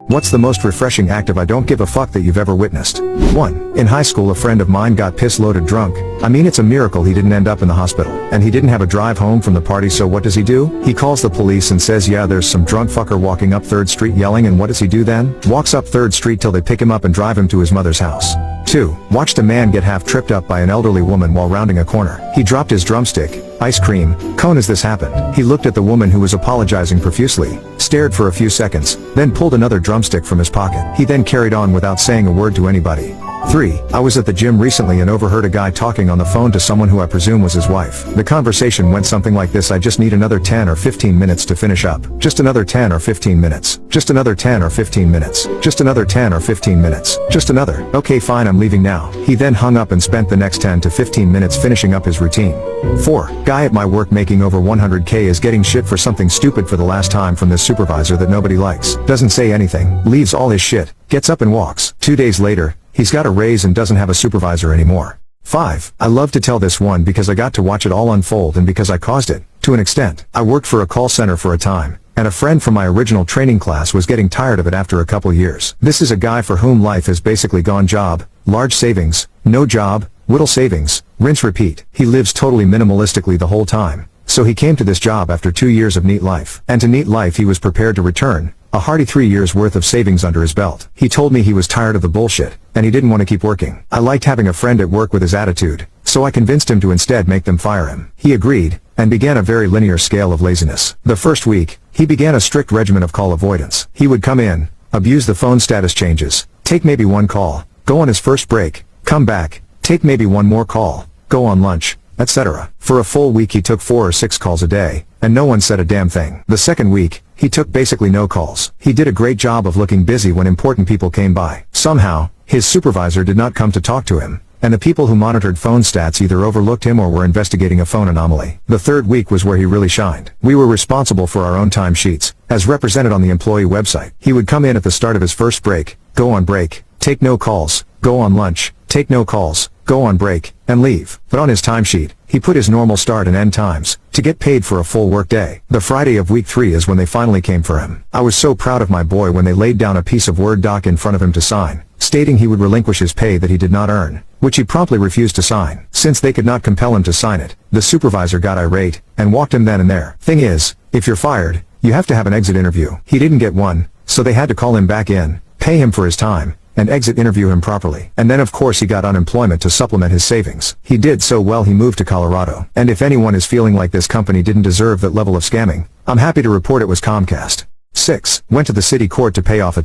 What's the most refreshing act of I don't give a fuck that you've ever witnessed? 1. In high school a friend of mine got piss-loaded drunk. I mean, it's a miracle he didn't end up in the hospital. And he didn't have a drive home from the party, so what does he do? He calls the police and says, yeah, there's some drunk fucker walking up 3rd Street yelling, and what does he do then? Walks up 3rd Street till they pick him up and drive him to his mother's house. 2. Watched a man get half tripped up by an elderly woman while rounding a corner. He dropped his drumstick, ice cream, cone as this happened. He looked at the woman who was apologizing profusely, stared for a few seconds, then pulled another drumstick from his pocket. He then carried on without saying a word to anybody. 3. I was at the gym recently and overheard a guy talking on the phone to someone who I presume was his wife. The conversation went something like this: I just need another 10 or 15 minutes to finish up. Just another 10 or 15 minutes. Just another 10 or 15 minutes. Just another 10 or 15 minutes. Just another. Okay, fine, I'm leaving now. He then hung up and spent the next 10 to 15 minutes finishing up his routine. 4. Guy at my work making over 100k is getting shit for something stupid for the last time from this supervisor that nobody likes. Doesn't say anything, leaves all his shit, gets up and walks. 2 days later, he's got a raise and doesn't have a supervisor anymore. 5. I love to tell this one because I got to watch it all unfold and because I caused it, to an extent. I worked for a call center for a time, and a friend from my original training class was getting tired of it after a couple years. This is a guy for whom life has basically gone job, large savings, no job, little savings, rinse repeat. He lives totally minimalistically the whole time. So he came to this job after 2 years of neat life. And to neat life he was prepared to return, a hearty 3 years worth of savings under his belt. He told me he was tired of the bullshit, and he didn't want to keep working. I liked having a friend at work with his attitude, so I convinced him to instead make them fire him. He agreed, and began a very linear scale of laziness. The first week, he began a strict regimen of call avoidance. He would come in, abuse the phone status changes, take maybe one call, go on his first break, come back, take maybe one more call, go on lunch, etc. For a full week he took 4 or 6 calls a day, and no one said a damn thing. The second week, he took basically no calls. He did a great job of looking busy when important people came by. Somehow, his supervisor did not come to talk to him, and the people who monitored phone stats either overlooked him or were investigating a phone anomaly. The third week was where he really shined. We were responsible for our own timesheets, as represented on the employee website. He would come in at the start of his first break, go on break, take no calls, go on lunch, take no calls, go on break, and leave. But on his timesheet, he put his normal start and end times, to get paid for a full work day. The Friday of week 3 is when they finally came for him. I was so proud of my boy when they laid down a piece of Word doc in front of him to sign, stating he would relinquish his pay that he did not earn, which he promptly refused to sign. Since they could not compel him to sign it, the supervisor got irate, and walked him then and there. Thing is, if you're fired, you have to have an exit interview. He didn't get one, so they had to call him back in, pay him for his time, and exit interview him properly. And then of course he got unemployment to supplement his savings. He did so well he moved to Colorado. And if anyone is feeling like this company didn't deserve that level of scamming, I'm happy to report it was Comcast. 6. Went to the city court to pay off a ticket.